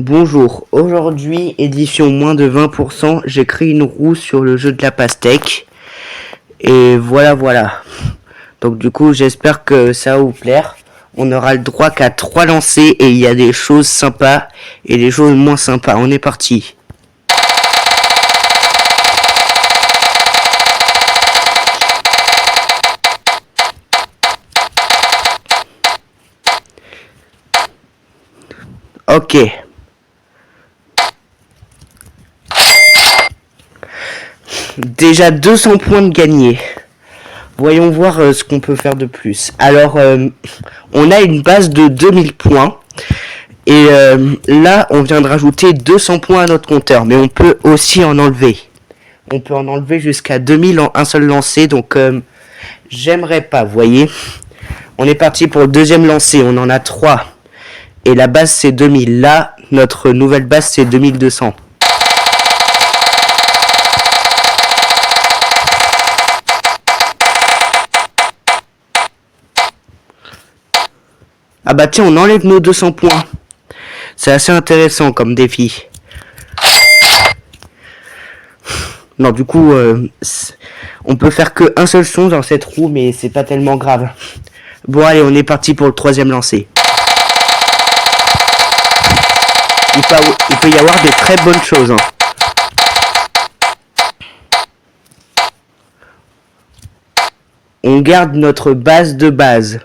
Bonjour, aujourd'hui, édition moins de 20%, j'ai créé une roue sur le jeu de la pastèque. Et voilà. Donc du coup, j'espère que ça va vous plaire. On aura le droit qu'à 3 lancers et il y a des choses sympas et des choses moins sympas. On est parti. Ok. Déjà 200 points de gagné. Voyons voir ce qu'on peut faire de plus. Alors, on a une base de 2000 points. Et là, on vient de rajouter 200 points à notre compteur. Mais on peut aussi en enlever. On peut en enlever jusqu'à 2000 en un seul lancer. Donc, j'aimerais pas, vous voyez. On est parti pour le deuxième lancer. On en a 3. Et la base, c'est 2000. Là, notre nouvelle base, c'est 2200. Ah bah tiens, on enlève nos 200 points. C'est assez intéressant comme défi. Non, du coup, on peut faire que un seul son dans cette roue, mais c'est pas tellement grave. Bon, allez, on est parti pour le troisième lancer. Il peut y avoir des très bonnes choses. Hein. On garde notre base de base.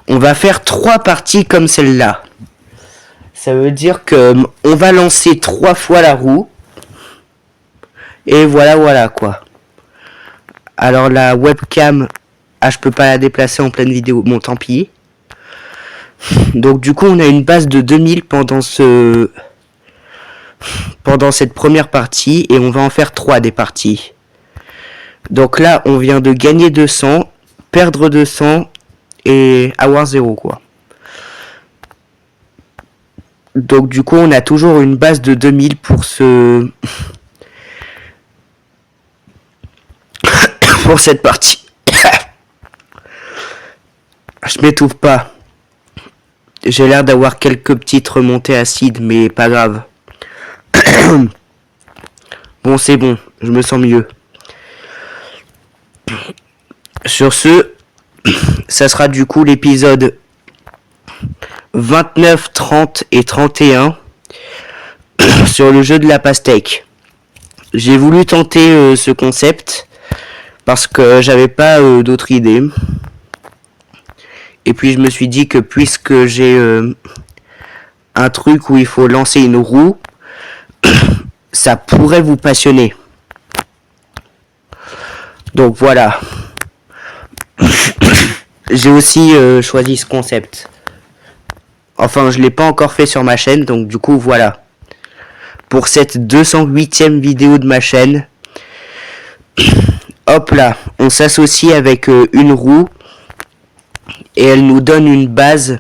On va faire 3 parties comme celle-là. Ça veut dire que on va lancer 3 fois la roue. Et voilà quoi. Alors la webcam, je peux pas la déplacer en pleine vidéo. Bon, tant pis. Donc du coup, on a une base de 2000 pendant cette première partie et on va en faire 3 des parties. Donc là, on vient de gagner 200, perdre 200 et avoir 0 quoi. Donc du coup, on a toujours une base de 2000 pour pour cette partie. Je m'étouffe pas. J'ai l'air d'avoir quelques petites remontées acides, mais pas grave. Bon, c'est bon, je me sens mieux. Sur ce, ça sera du coup l'épisode 29, 30 et 31 sur le jeu de la pastèque. J'ai voulu tenter ce concept parce que j'avais pas d'autres idées. Et puis je me suis dit que puisque j'ai un truc où il faut lancer une roue, ça pourrait vous passionner. Donc voilà. J'ai aussi choisi ce concept. Enfin, je l'ai pas encore fait sur ma chaîne, donc du coup voilà. Pour cette 208e vidéo de ma chaîne, hop là, on s'associe avec une roue et elle nous donne une base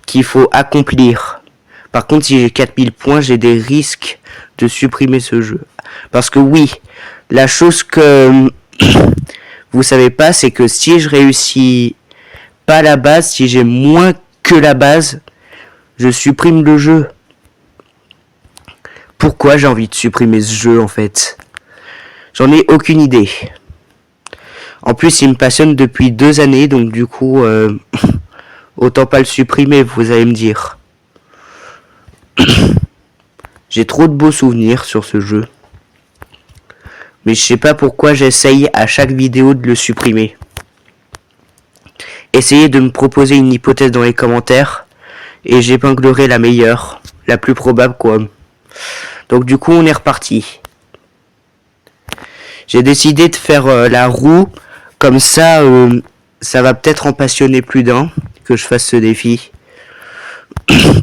qu'il faut accomplir. Par contre, si j'ai 4000 points, j'ai des risques de supprimer ce jeu. Parce que oui, la chose que vous savez pas, c'est que si je réussis pas la base, si j'ai moins que la base, je supprime le jeu. Pourquoi j'ai envie de supprimer ce jeu en fait? J'en ai aucune idée. En plus, il me passionne depuis 2 années, donc du coup, autant pas le supprimer, vous allez me dire. J'ai trop de beaux souvenirs sur ce jeu. Mais je sais pas pourquoi j'essaye à chaque vidéo de le supprimer. Essayez de me proposer une hypothèse dans les commentaires. Et j'épinglerai la meilleure. La plus probable quoi. Donc du coup on est reparti. J'ai décidé de faire la roue. Comme ça, ça va peut-être en passionner plus d'un. Que je fasse ce défi.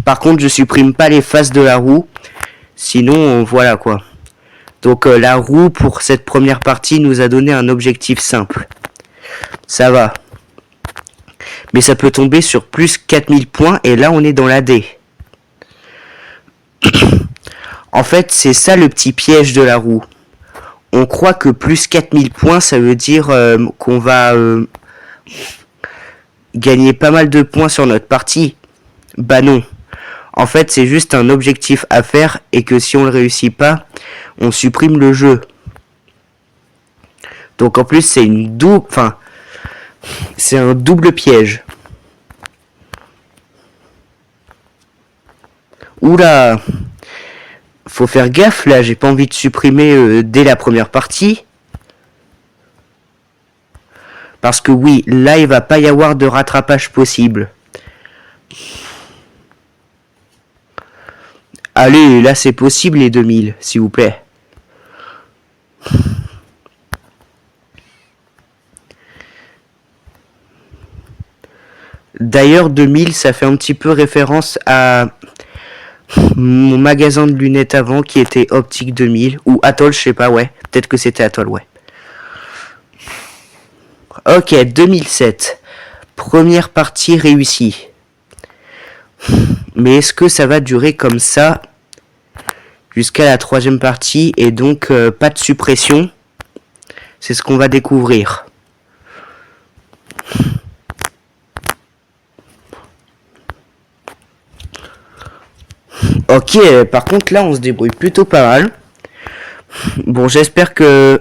Par contre je supprime pas les faces de la roue. Sinon voilà quoi. Donc la roue pour cette première partie nous a donné un objectif simple. Ça va. Mais ça peut tomber sur plus 4000 points et là on est dans la D. En fait c'est ça le petit piège de la roue. On croit que plus 4000 points ça veut dire qu'on va gagner pas mal de points sur notre partie. Bah non. En fait, c'est juste un objectif à faire et que si on le réussit pas, on supprime le jeu. Donc en plus, c'est c'est un double piège. Oula, faut faire gaffe là, j'ai pas envie de supprimer dès la première partie. Parce que oui, là il va pas y avoir de rattrapage possible. Allez, là c'est possible les 2000, s'il vous plaît. D'ailleurs, 2000, ça fait un petit peu référence à mon magasin de lunettes avant qui était Optique 2000 ou Atoll, je sais pas, ouais. Peut-être que c'était Atoll, ouais. Ok, 2007. Première partie réussie. Mais est-ce que ça va durer comme ça jusqu'à la troisième partie et donc pas de suppression? C'est ce qu'on va découvrir. Ok, par contre là on se débrouille plutôt pas mal. Bon, j'espère que...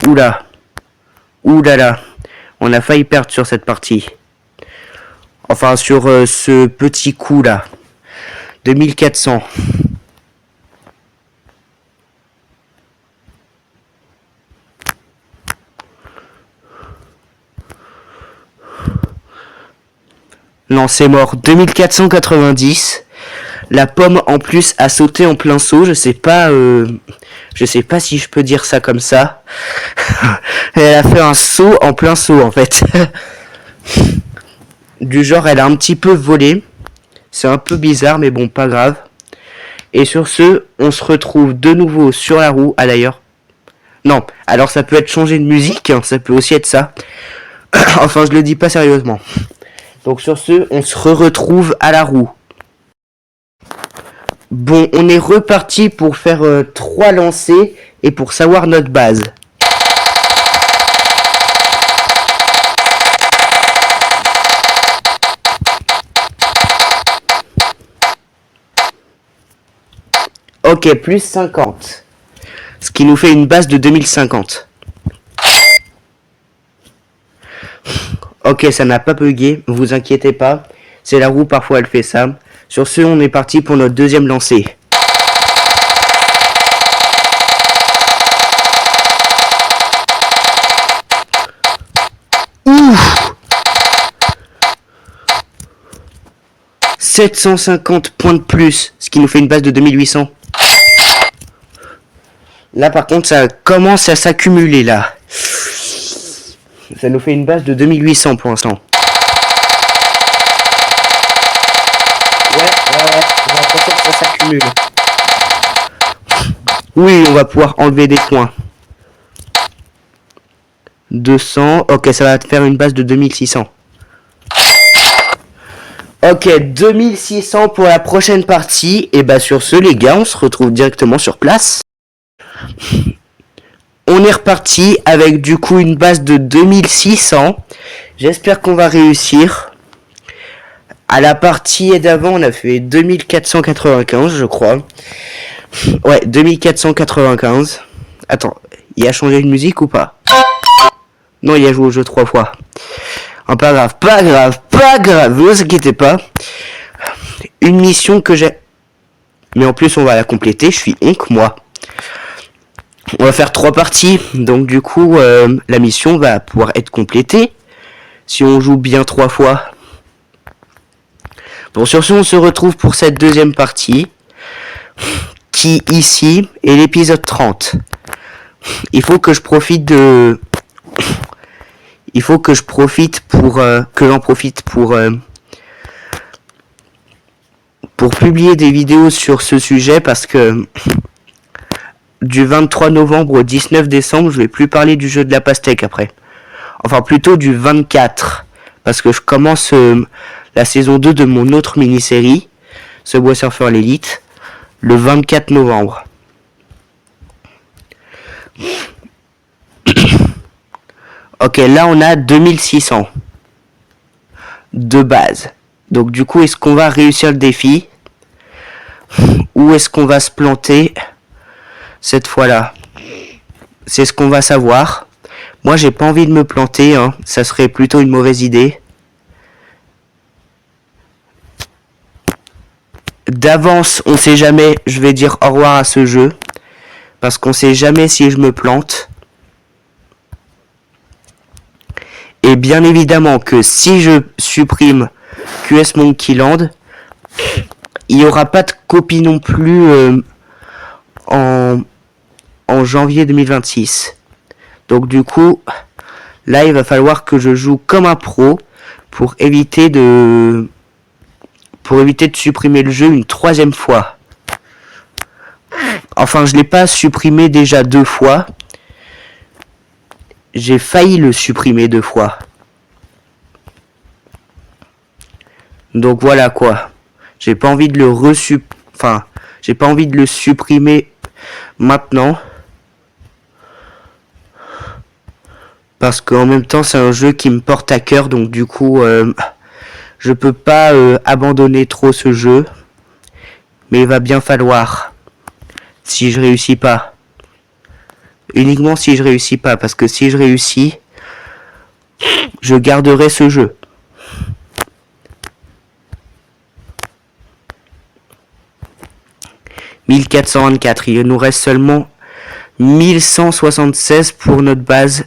Oula. Oulala. On a failli perdre sur cette partie. Enfin, sur ce petit coup là. 2400. Non, c'est mort. 2490. La pomme en plus a sauté en plein saut. Je sais pas si je peux dire ça comme ça. Elle a fait un saut en plein saut en fait. Du genre, elle a un petit peu volé. C'est un peu bizarre, mais bon, pas grave. Et sur ce, on se retrouve de nouveau sur la roue. Ah d'ailleurs. Non, alors ça peut être changer de musique, hein, ça peut aussi être ça. Enfin, je le dis pas sérieusement. Donc sur ce, on se retrouve à la roue. Bon, on est reparti pour faire 3 lancers et pour savoir notre base. Ok, plus 50. Ce qui nous fait une base de 2050. Ok, ça n'a pas bugué, vous inquiétez pas. C'est la roue, parfois elle fait ça. Sur ce, on est parti pour notre deuxième lancée. Ouf! 750 points de plus, ce qui nous fait une base de 2800. Là par contre ça commence à s'accumuler là. Ça nous fait une base de 2800 pour l'instant. Ouais, j'ai l'impression que ça s'accumule. Oui, on va pouvoir enlever des points. 200, ok, ça va te faire une base de 2600. Ok, 2600 pour la prochaine partie. Et bah sur ce les gars, on se retrouve directement sur place. On est reparti avec du coup une base de 2600. J'espère qu'on va réussir. À la partie d'avant, on a fait 2495, je crois. Ouais, 2495. Attends, il a changé de musique ou pas? Non, il a joué au jeu 3 fois. Oh, pas grave, pas grave, pas grave, ne vous inquiétez pas. Une mission que j'ai... Mais en plus, on va la compléter, je suis honk, moi. On va faire 3 parties, donc du coup, la mission va pouvoir être complétée. Si on joue bien 3 fois. Bon, sur ce, on se retrouve pour cette deuxième partie. Qui, ici, est l'épisode 30. Il faut que je profite de... Il faut que je profite pour... que j'en profite pour publier des vidéos sur ce sujet parce que... Du 23 novembre au 19 décembre, je vais plus parler du jeu de la pastèque après. Enfin, plutôt du 24. Parce que je commence la saison 2 de mon autre mini-série, Subway Surfer l'élite, le 24 novembre. Ok, là on a 2600. de base. Donc du coup, est-ce qu'on va réussir le défi ou est-ce qu'on va se planter cette fois-là? C'est ce qu'on va savoir. Moi, j'ai pas envie de me planter, hein. Ça serait plutôt une mauvaise idée. D'avance, on sait jamais, je vais dire au revoir à ce jeu. Parce qu'on sait jamais si je me plante. Et bien évidemment que si je supprime QS Monkey Land, il n'y aura pas de copie non plus en janvier 2026. Donc du coup, là il va falloir que je joue comme un pro pour éviter de supprimer le jeu une troisième fois. Enfin, je l'ai pas supprimé déjà 2 fois. J'ai failli le supprimer 2 fois. Donc voilà quoi. J'ai pas envie de le j'ai pas envie de le supprimer maintenant. Parce qu'en même temps, c'est un jeu qui me porte à cœur. Donc du coup, je peux pas abandonner trop ce jeu. Mais il va bien falloir. Si je réussis pas. Uniquement si je réussis pas. Parce que si je réussis, je garderai ce jeu. « 1424. Il nous reste seulement 1176 pour notre base.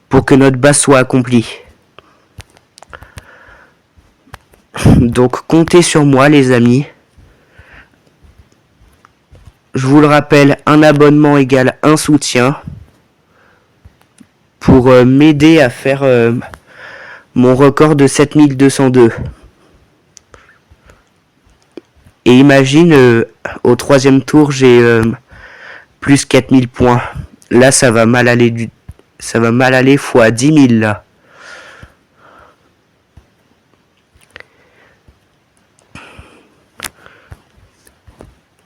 Pour que notre base soit accomplie. Donc comptez sur moi les amis. Je vous le rappelle, un abonnement égale un soutien. Pour m'aider à faire mon record de 7202. Et imagine, au 3e tour, j'ai plus 4000 points. Là, ça va mal aller fois 10 000 là.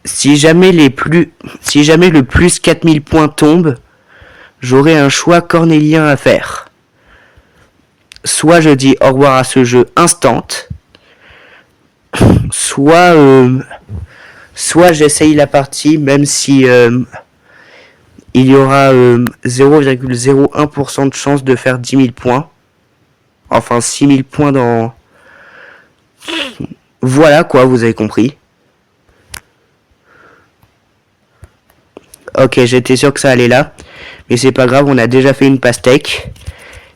Si jamais le plus 4000 points tombe, j'aurai un choix cornélien à faire. Soit je dis au revoir à ce jeu instant, soit j'essaye la partie même si il y aura 0,01% de chance de faire 10 000 points. Enfin 6 000 points dans... Voilà quoi, vous avez compris. Ok, j'étais sûr que ça allait là. Mais c'est pas grave, on a déjà fait une pastèque.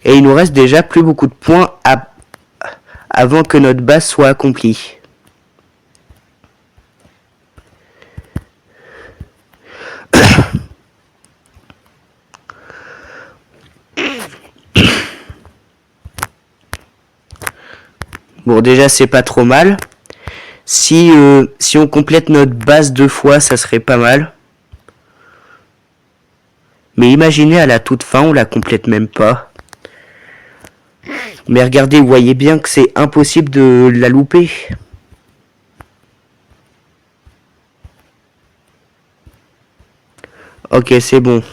Et il nous reste déjà plus beaucoup de points avant que notre base soit accomplie. Bon, déjà, c'est pas trop mal. Si on complète notre base 2 fois, ça serait pas mal. Mais imaginez, à la toute fin, on la complète même pas. Mais regardez, vous voyez bien que c'est impossible de la louper. Ok, c'est bon.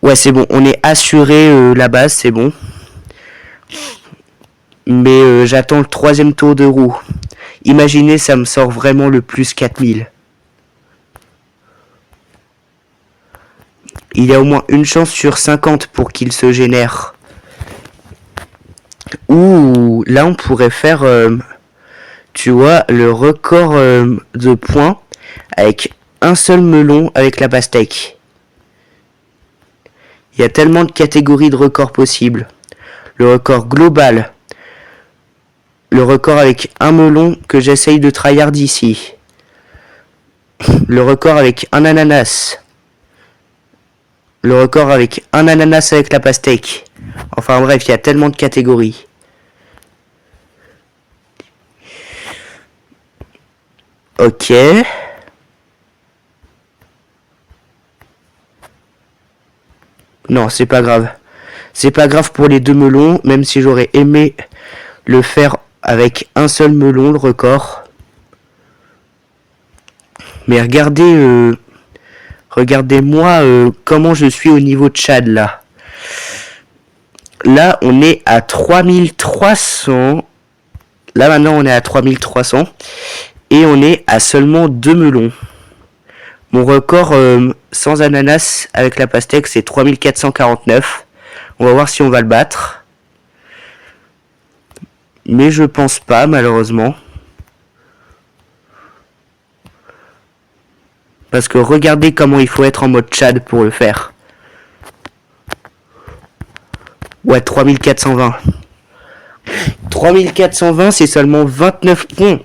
Ouais, c'est bon. On est assuré la base, c'est bon. Mais j'attends le 3e tour de roue. Imaginez, ça me sort vraiment le plus 4000. Il y a au moins une chance sur 50 pour qu'il se génère. Ouh, là on pourrait faire, tu vois, le record de points avec un seul melon avec la pastèque. Il y a tellement de catégories de records possibles. Le record global. Le record avec un melon que j'essaye de tryhard ici. Le record avec un ananas. Le record avec un ananas avec la pastèque. Enfin bref, il y a tellement de catégories. Ok. Non, c'est pas grave. C'est pas grave pour les 2 melons, même si j'aurais aimé le faire avec un seul melon, le record. Mais regardez, regardez-moi comment je suis au niveau de Chad là. là, on est à 3300. Là, maintenant, on est à 3300. Et on est à seulement 2 melons. Mon record sans ananas avec la pastèque, c'est 3449. On va voir si on va le battre. Mais je pense pas, malheureusement. Parce que regardez comment il faut être en mode Tchad pour le faire. Ouais, 3420. 3420, c'est seulement 29 points.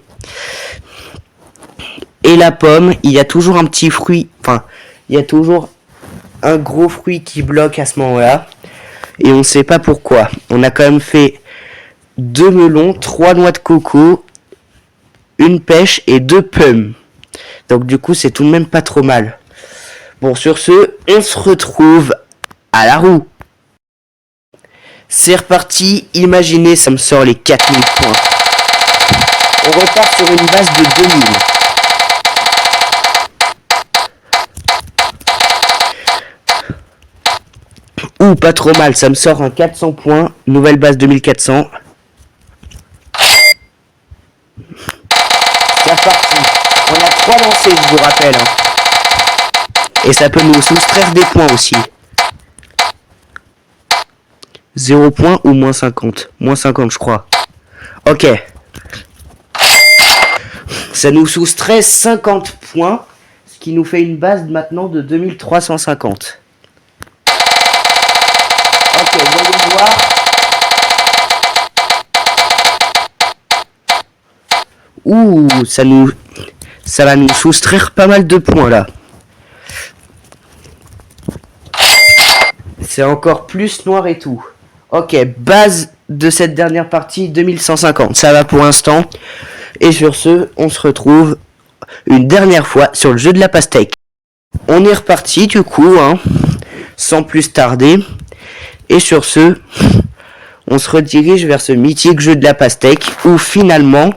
Et la pomme, il y a toujours un petit fruit. Enfin, il y a toujours un gros fruit qui bloque à ce moment-là. Et on ne sait pas pourquoi. On a quand même fait 2 melons, 3 noix de coco, une pêche et 2 pommes. Donc du coup, c'est tout de même pas trop mal. Bon, sur ce, on se retrouve à la roue. C'est reparti. Imaginez, ça me sort les 4000 points. On repart sur une base de 2000. Ouh, pas trop mal, ça me sort un 400 points. Nouvelle base 2400. C'est reparti. On a 3 lancers, je vous rappelle. Et ça peut nous soustraire des points aussi. 0 points ou moins 50. Moins 50, je crois. Ok. Ça nous soustrait 50 points. Ce qui nous fait une base maintenant de 2350. Ok, voyons voir. Ouh, ça va nous soustraire pas mal de points là. C'est encore plus noir et tout. Ok, base de cette dernière partie, 2150. Ça va pour l'instant. Et sur ce, on se retrouve une dernière fois sur le jeu de la pastèque. On est reparti du coup, sans plus tarder. Et sur ce, on se redirige vers ce mythique jeu de la pastèque où finalement,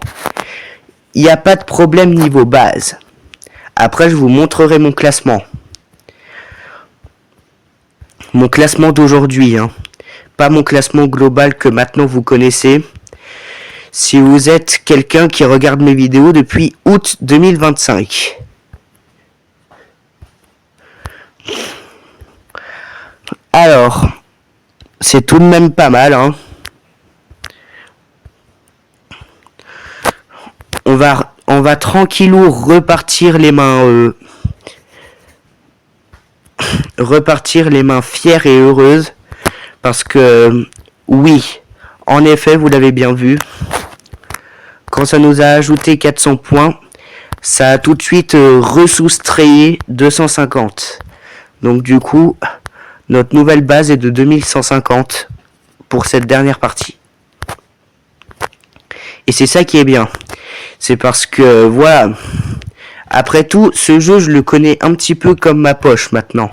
il n'y a pas de problème niveau base. Après, je vous montrerai mon classement. Mon classement d'aujourd'hui, pas mon classement global que maintenant vous connaissez. Si vous êtes quelqu'un qui regarde mes vidéos depuis août 2025. Alors, c'est tout de même pas mal, On va tranquillou repartir les mains fières et heureuses parce que oui, en effet, vous l'avez bien vu, quand ça nous a ajouté 400 points, ça a tout de suite ressoustrayé 250. Donc du coup, notre nouvelle base est de 2150 pour cette dernière partie. Et c'est ça qui est bien. C'est parce que, voilà, après tout, ce jeu, je le connais un petit peu comme ma poche maintenant.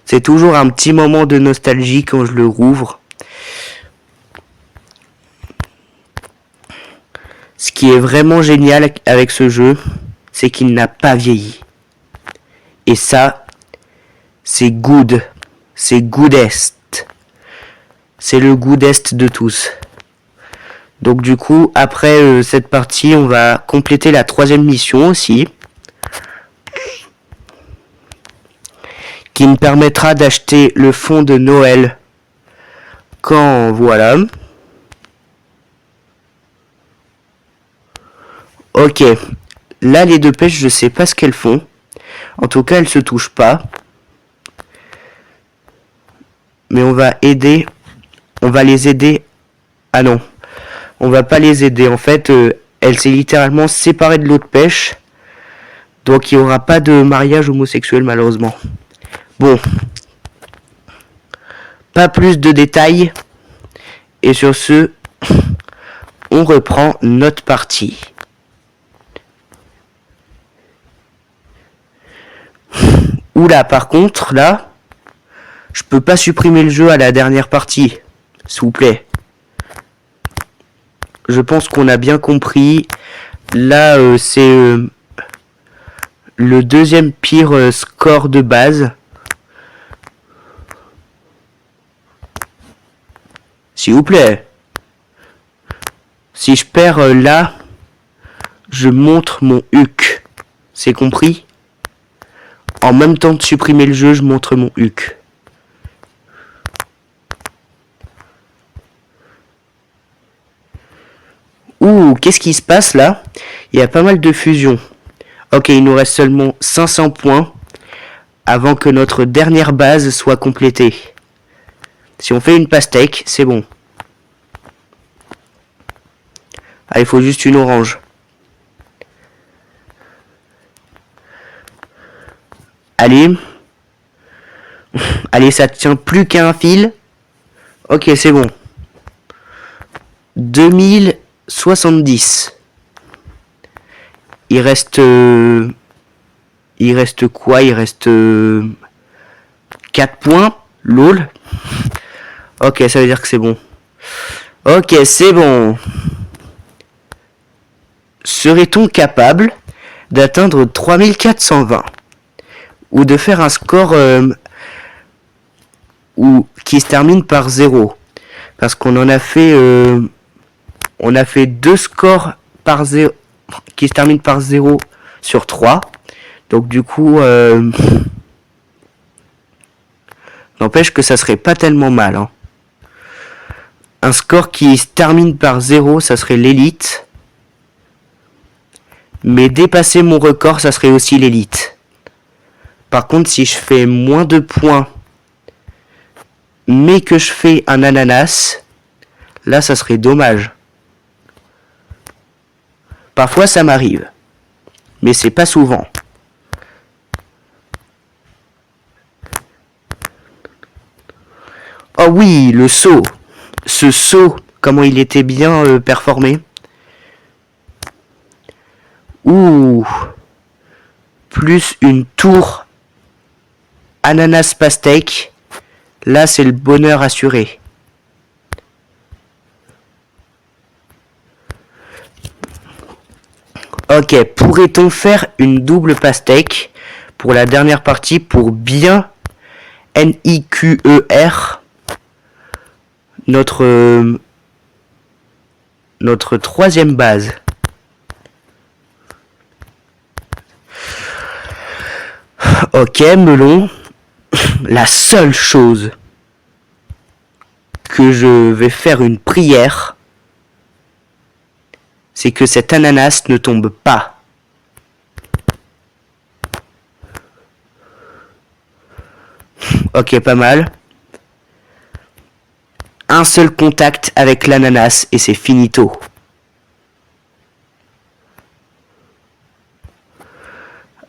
C'est toujours un petit moment de nostalgie quand je le rouvre. Ce qui est vraiment génial avec ce jeu, c'est qu'il n'a pas vieilli. Et ça, c'est good. C'est goodest. C'est le goodest de tous. Donc du coup, après cette partie, on va compléter la 3e mission aussi. Qui me permettra d'acheter le fond de Noël. Quand voilà. Ok. Là, les 2 pêches, je sais pas ce qu'elles font. En tout cas, elles se touchent pas. Mais on va aider. On va les aider. Ah non. On va pas les aider. En fait, elle s'est littéralement séparée de l'autre pêche. Donc il n'y aura pas de mariage homosexuel malheureusement. Bon. Pas plus de détails. Et sur ce, on reprend notre partie. Oula, par contre, là, je peux pas supprimer le jeu à la dernière partie. S'il vous plaît. Je pense qu'on a bien compris. Là, c'est le 2e pire score de base. S'il vous plaît. Si je perds là, je montre mon HUC. C'est compris? En même temps de supprimer le jeu, je montre mon HUC. Ouh, qu'est-ce qui se passe là? Il y a pas mal de fusions. Ok, il nous reste seulement 500 points avant que notre dernière base soit complétée. Si on fait une pastèque, c'est bon. Ah, il faut juste une orange. Allez. Allez, ça tient plus qu'à un fil. Ok, c'est bon. 2070. Il reste quoi? Il reste 4 points. Lol. Ok, ça veut dire que c'est bon. Ok, c'est bon. Serait-on capable d'atteindre 3420 ou de faire un score qui se termine par 0? Parce qu'on en a fait on a fait 2 scores par 0 qui se terminent par 0 sur 3. Donc du coup n'empêche que ça serait pas tellement mal, hein. Un score qui se termine par 0, ça serait l'élite. Mais dépasser mon record, ça serait aussi l'élite. Par contre, si je fais moins de points, mais que je fais un ananas, là, ça serait dommage. Parfois, ça m'arrive. Mais c'est pas souvent. Oh oui, le saut. Ce saut, comment il était bien performé. Ouh. Plus une tour ananas pastèque. Là, c'est le bonheur assuré. Ok, pourrait-on faire une double pastèque pour la dernière partie pour bien NIQER notre troisième base. Ok, melon. La seule chose que je vais faire une prière, c'est que cet ananas ne tombe pas. Ok, pas mal. Un seul contact avec l'ananas et c'est finito.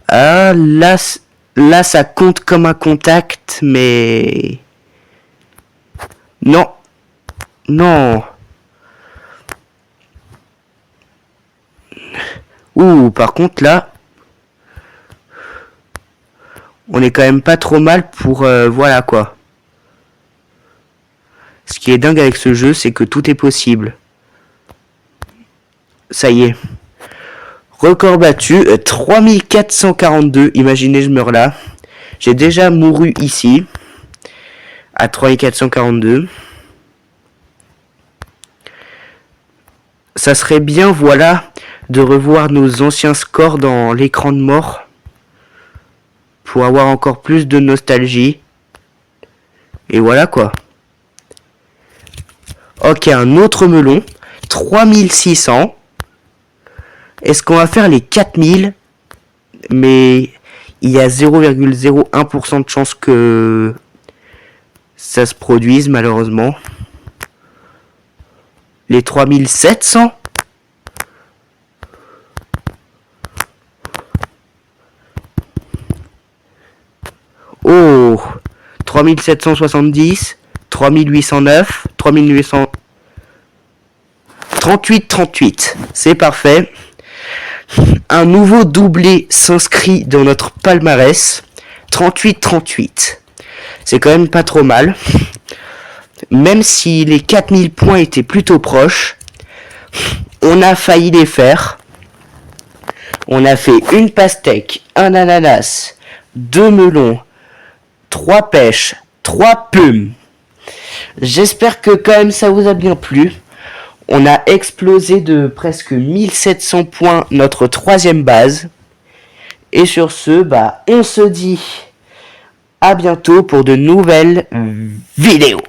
Ah, là, ça compte comme un contact, mais... Non. Non. Ouh, par contre, là... On est quand même pas trop mal pour... voilà, quoi. Ce qui est dingue avec ce jeu, c'est que tout est possible. Ça y est. Record battu, 3442. Imaginez, je meurs là. J'ai déjà mouru ici. À 3442. Ça serait bien, voilà, de revoir nos anciens scores dans l'écran de mort. Pour avoir encore plus de nostalgie. Et voilà, quoi. Ok, un autre melon. 3600. Est-ce qu'on va faire les 4000? Mais il y a 0,01% de chance que ça se produise, malheureusement. Les 3700? Oh, 3770, 3809, 3800... 38, c'est parfait. Un nouveau doublé s'inscrit dans notre palmarès. 38. C'est quand même pas trop mal. Même si les 4000 points étaient plutôt proches, on a failli les faire. On a fait une pastèque, un ananas, 2 melons, 3 pêches, 3 plumes. J'espère que quand même ça vous a bien plu. On a explosé de presque 1700 points notre troisième base. Et sur ce, on se dit à bientôt pour de nouvelles vidéos.